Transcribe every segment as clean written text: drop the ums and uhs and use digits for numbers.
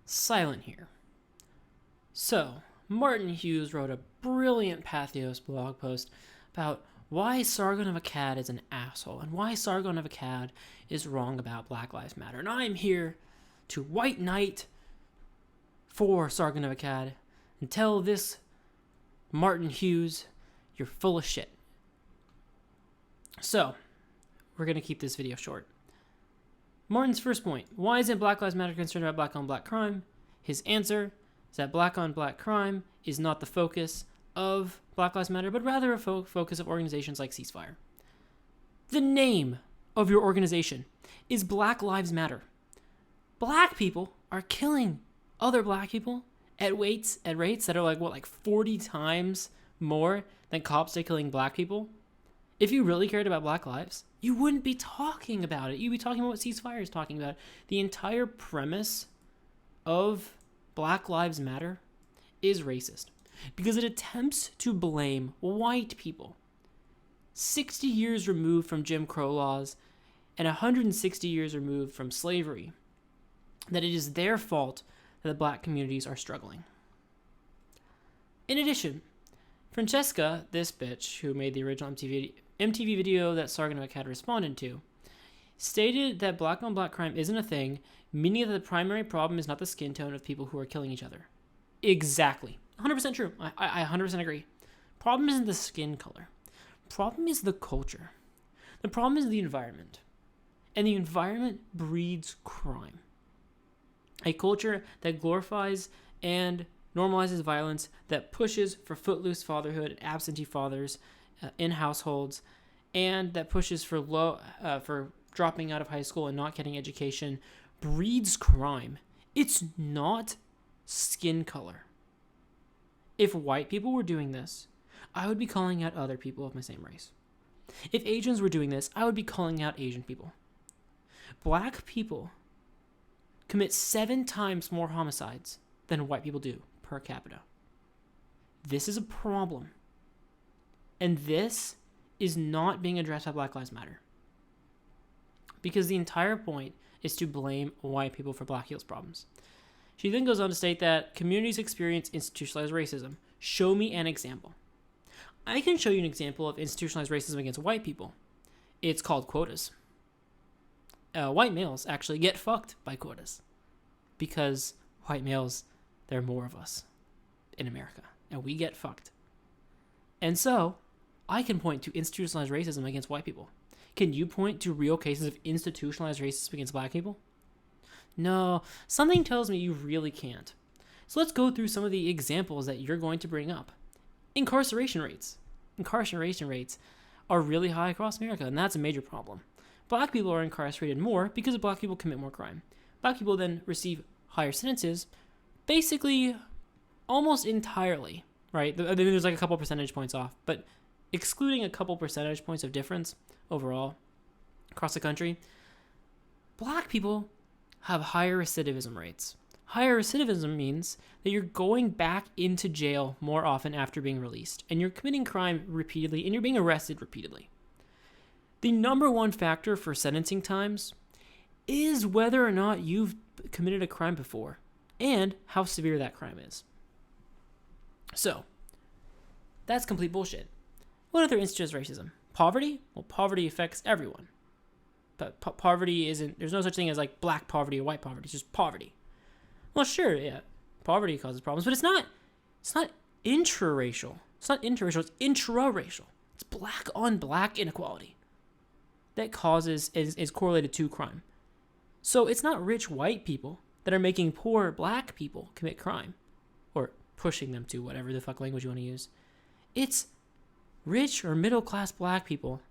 silent here. So, Martin Hughes wrote a brilliant Pathos blog post about why Sargon of Akkad is an asshole and why Sargon of Akkad is wrong about Black Lives Matter. And I'm here to white knight for Sargon of Akkad and tell this Martin Hughes you're full of shit. So, we're going to keep this video short. Martin's first point, why isn't Black Lives Matter concerned about black on black crime? His answer is that black on black crime is not the focus of Black Lives Matter, but rather a focus of organizations like Ceasefire. The name of your organization is Black Lives Matter. Black people are killing other black people at rates that are like 40 times more than cops are killing black people. If you really cared about black lives, you wouldn't be talking about it. You'd be talking about what Ceasefire is talking about. The entire premise of Black Lives Matter is racist because it attempts to blame white people 60 years removed from Jim Crow laws and 160 years removed from slavery, that it is their fault that the black communities are struggling. In addition, Francesca, this bitch who made the original MTV video that Sargon of Akkad responded to, stated that black on black crime isn't a thing, meaning that the primary problem is not the skin tone of people who are killing each other. Exactly. 100% true. I 100% agree. Problem isn't the skin color. Problem is the culture. The problem is the environment. And the environment breeds crime. A culture that glorifies and normalizes violence, that pushes for footloose fatherhood and absentee fathers in households, and that pushes for dropping out of high school and not getting education, breeds crime. It's not skin color. If white people were doing this, I would be calling out other people of my same race. If Asians were doing this, I would be calling out Asian people. Black people commit 7 times more homicides than white people do per capita. This is a problem. And this is not being addressed by Black Lives Matter. Because the entire point is to blame white people for black people's problems. She then goes on to state that communities experience institutionalized racism. Show me an example. I can show you an example of institutionalized racism against white people. It's called quotas. White males actually get fucked by quotas. Because white males, there are more of us in America. And we get fucked. And so, I can point to institutionalized racism against white people. Can you point to real cases of institutionalized racism against black people? No, something tells me you really can't. So let's go through some of the examples that you're going to bring up. Incarceration rates. Incarceration rates are really high across America, and that's a major problem. Black people are incarcerated more because black people commit more crime. Black people then receive higher sentences, basically almost entirely, right? There's like a couple percentage points off, but excluding a couple percentage points of difference overall across the country, black people have higher recidivism rates. Higher recidivism means that you're going back into jail more often after being released, and you're committing crime repeatedly, and you're being arrested repeatedly. The number one factor for sentencing times is whether or not you've committed a crime before, and how severe that crime is. So, that's complete bullshit. What other instances of racism? Poverty? Well, poverty affects everyone. But poverty isn't, there's no such thing as like black poverty or white poverty. It's just poverty. Well, sure, yeah, poverty causes problems, but it's not intraracial. It's not interracial, it's intraracial. It's black on black inequality that causes, is correlated to crime. So it's not rich white people that are making poor black people commit crime, or pushing them to, whatever the fuck language you want to use. It's rich or middle class black people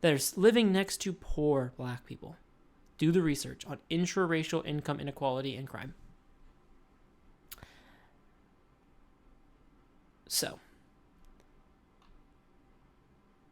that are living next to poor black people. Do the research on intraracial income inequality and crime. So,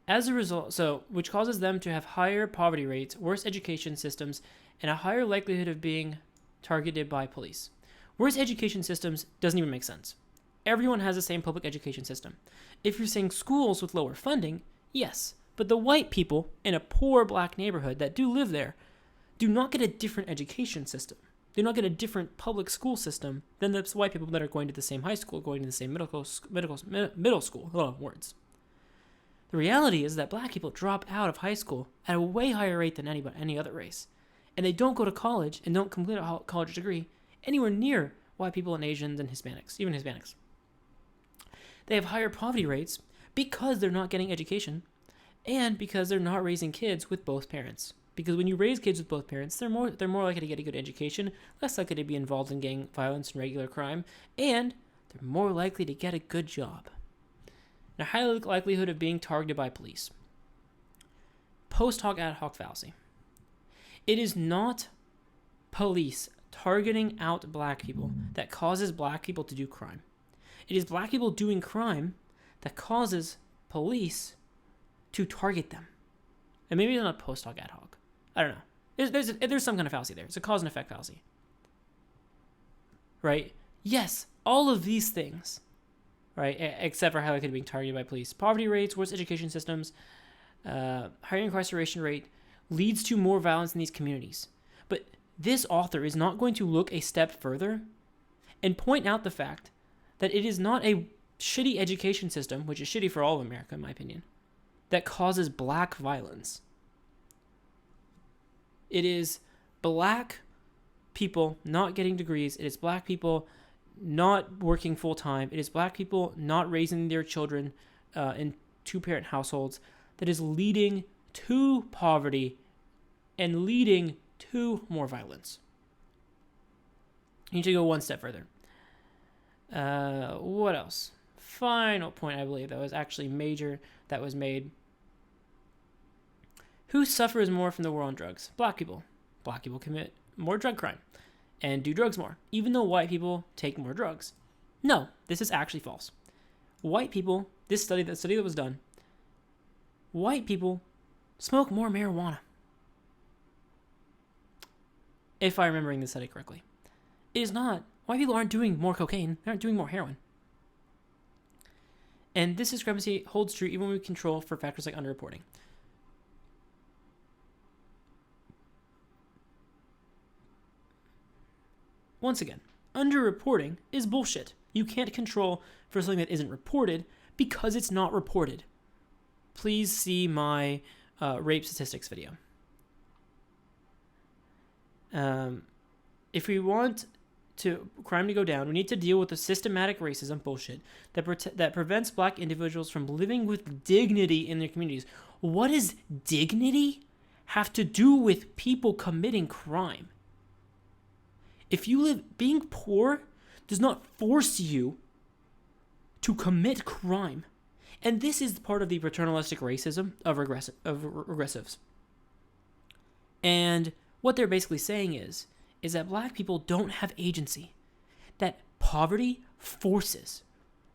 as a result, which causes them to have higher poverty rates, worse education systems, and a higher likelihood of being targeted by police. Worse education systems doesn't even make sense. Everyone has the same public education system. If you're saying schools with lower funding, yes, but the white people in a poor black neighborhood that do live there do not get a different education system. They do not get a different public school system than the white people that are going to the same high school, going to the same middle school. A lot of words. The reality is that black people drop out of high school at a way higher rate than any other race. And they don't go to college and don't complete a college degree anywhere near white people and Asians and Hispanics, even Hispanics. They have higher poverty rates because they're not getting education and because they're not raising kids with both parents. Because when you raise kids with both parents, they're more likely to get a good education, less likely to be involved in gang violence and regular crime, and they're more likely to get a good job. And a high likelihood of being targeted by police. Post hoc ad hoc fallacy. It is not police targeting out black people that causes black people to do crime. It is black people doing crime that causes police to target them. And maybe it's not post hoc ad hoc. I don't know. There's some kind of fallacy there. It's a cause and effect fallacy. Right? Yes, all of these things, right, except for how it could be targeted by police. Poverty rates, worse education systems, higher incarceration rate leads to more violence in these communities. But this author is not going to look a step further and point out the fact that it is not a shitty education system, which is shitty for all of America, in my opinion, that causes black violence. It is black people not getting degrees. It is black people not working full time. It is black people not raising their children in two-parent households that is leading to poverty and leading to more violence. You need to go one step further. What else? Final point, I believe, that was actually major that was made. Who suffers more from the war on drugs? Black people. Black people commit more drug crime and do drugs more, even though white people take more drugs. No, this is actually false. White people, the study that was done, white people smoke more marijuana. If I'm remembering the study correctly. It is not. White people aren't doing more cocaine. They aren't doing more heroin. And this discrepancy holds true even when we control for factors like underreporting. Once again, underreporting is bullshit. You can't control for something that isn't reported because it's not reported. Please see my rape statistics video. If we want crime to go down, we need to deal with the systematic racism bullshit that prevents black individuals from living with dignity in their communities. What does dignity have to do with people committing crime? If you live, being poor does not force you to commit crime. And this is part of the paternalistic racism of regressives. And what they're basically saying is that black people don't have agency. That poverty forces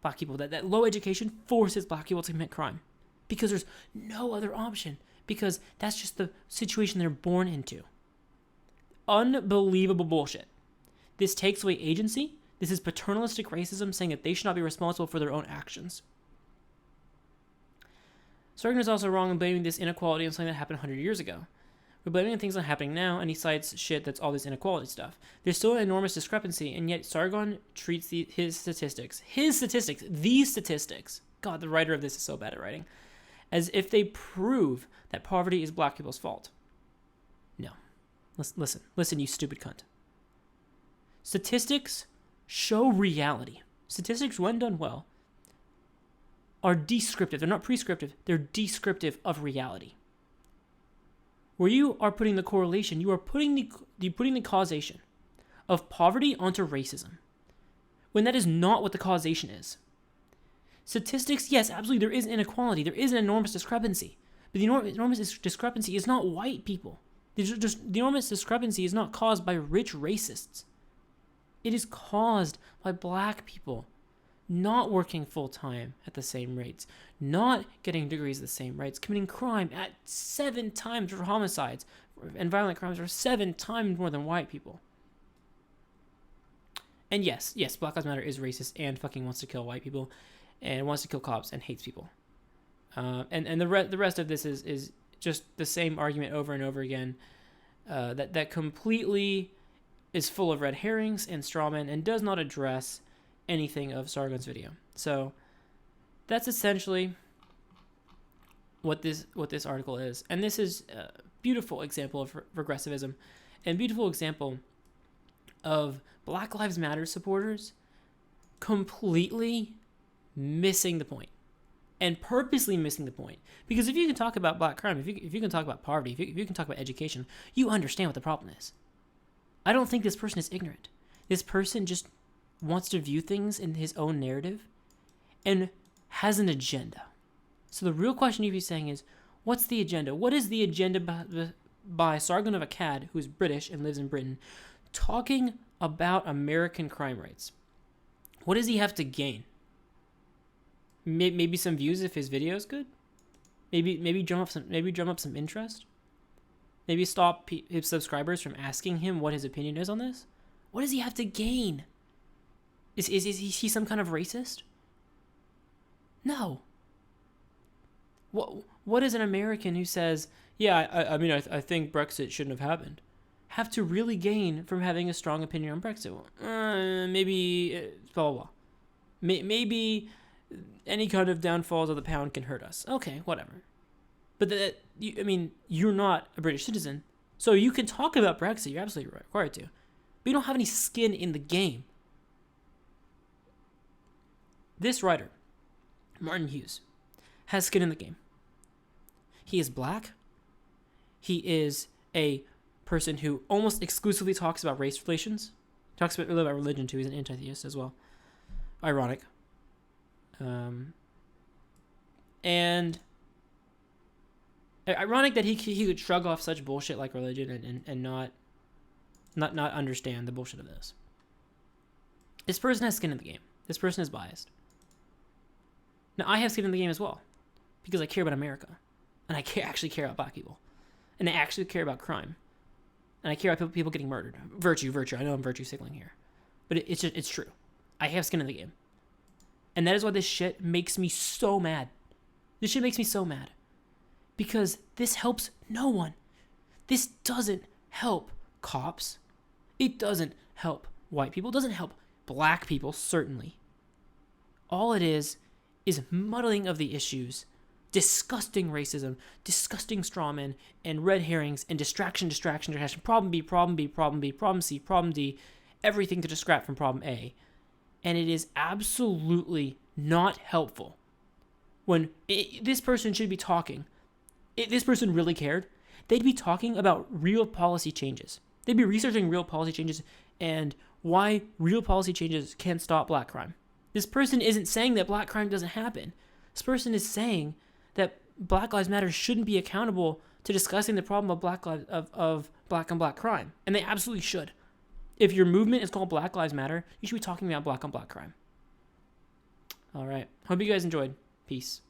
black people, that low education forces black people to commit crime. Because there's no other option. Because that's just the situation they're born into. Unbelievable bullshit. This takes away agency. This is paternalistic racism saying that they should not be responsible for their own actions. Sargon is also wrong in blaming this inequality on something that happened 100 years ago. We're blaming things that are happening now, and he cites shit that's all this inequality stuff. There's still an enormous discrepancy, and yet Sargon treats these statistics, God, the writer of this is so bad at writing, as if they prove that poverty is black people's fault. No. Listen, you stupid cunt. Statistics show reality. Statistics, when done well, are descriptive. They're not prescriptive. They're descriptive of reality. Where you are putting the correlation, you are putting the causation of poverty onto racism, when that is not what the causation is. Statistics, yes, absolutely, there is inequality. There is an enormous discrepancy. But the enormous discrepancy is not white people. The enormous discrepancy is not caused by rich racists. It is caused by black people not working full-time at the same rates, not getting degrees at the same rates, committing crime at 7 times for homicides and violent crimes are 7 times more than white people. And yes, Black Lives Matter is racist and fucking wants to kill white people and wants to kill cops and hates people. And the rest of this is just the same argument over and over again that completely is full of red herrings and strawmen and does not address anything of Sargon's video. So that's essentially what this article is. And this is a beautiful example of regressivism and beautiful example of Black Lives Matter supporters completely missing the point and purposely missing the point. Because if you can talk about black crime, if you can talk about poverty, if you can talk about education, you understand what the problem is. I don't think this person is ignorant. This person just wants to view things in his own narrative and has an agenda. So the real question you'd be saying is, what's the agenda? What is the agenda by Sargon of Akkad, who's British and lives in Britain, talking about American crime rates? What does he have to gain? Maybe some views if his video is good. Maybe drum up some interest. Maybe stop his subscribers from asking him what his opinion is on this. What does he have to gain? Is he some kind of racist? No. What is an American who says, yeah, I think Brexit shouldn't have happened, have to really gain from having a strong opinion on Brexit? Maybe blah, blah, blah. Maybe any kind of downfalls of the pound can hurt us. Okay, whatever. But you're not a British citizen, so you can talk about Brexit. You're absolutely required to. But you don't have any skin in the game. This writer, Martin Hughes, has skin in the game. He is black. He is a person who almost exclusively talks about race relations. Talks a little about religion too. He's an anti-theist as well. Ironic. And ironic that he could shrug off such bullshit like religion and not understand the bullshit of this. This person has skin in the game. This person is biased. Now, I have skin in the game as well, because I care about America, and I actually care about black people, and I actually care about crime, and I care about people getting murdered. Virtue. I know I'm virtue signaling here, but it's true. I have skin in the game, and that is why this shit makes me so mad. This shit makes me so mad, because this helps no one. This doesn't help cops. It doesn't help white people. It doesn't help black people, certainly. All it is muddling of the issues, disgusting racism, disgusting strawmen, and red herrings, and distraction, problem B, problem C, problem D, everything to distract from problem A. And it is absolutely not helpful. When this person should be talking, if this person really cared, they'd be talking about real policy changes. They'd be researching real policy changes and why real policy changes can stop black crime. This person isn't saying that black crime doesn't happen. This person is saying that Black Lives Matter shouldn't be accountable to discussing the problem of black on black crime. And they absolutely should. If your movement is called Black Lives Matter, you should be talking about black on black crime. All right. Hope you guys enjoyed. Peace.